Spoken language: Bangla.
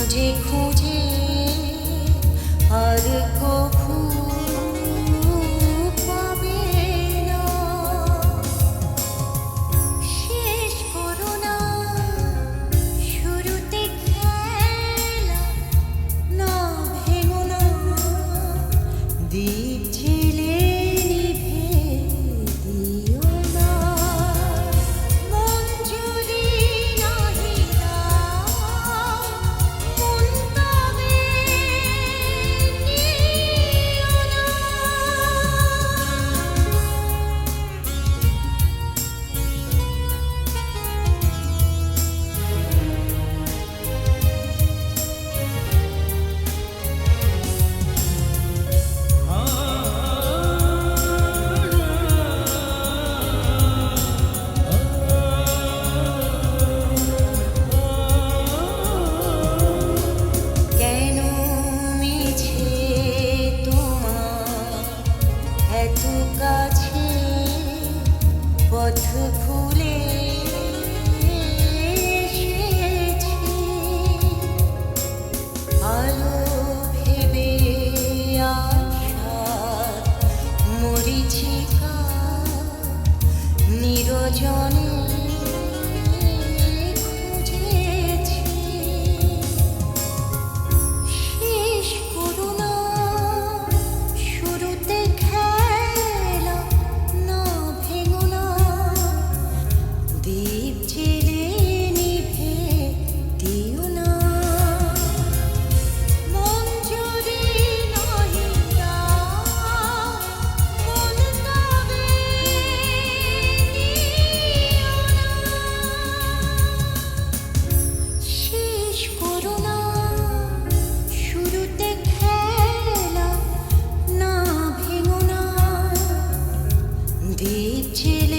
খুঁজে খুঁজে আর কভু পাবে না। শেষ করো না শুরুতে খেলা, না ভেঙো না দ্বীপ জেলে নিভে দিও না। মন যদি নাহি দাও মন তবে নিও না। কেন মিছে তোমার এত কাছে পথ ভুলে এসেছি। আলো ভেবে আশার মরীচিকা নিরজনে খুঁজেছি। শেষ করো না শুরুতে খেলা, না ভেঙো না দ্বীপ জেলে নিভে দিও না। মন যদি নাহি দাও মন তবে নিও না। শেষ করো না শুরুতে খেলা, না ভেঙো না দ্বীপ জেলে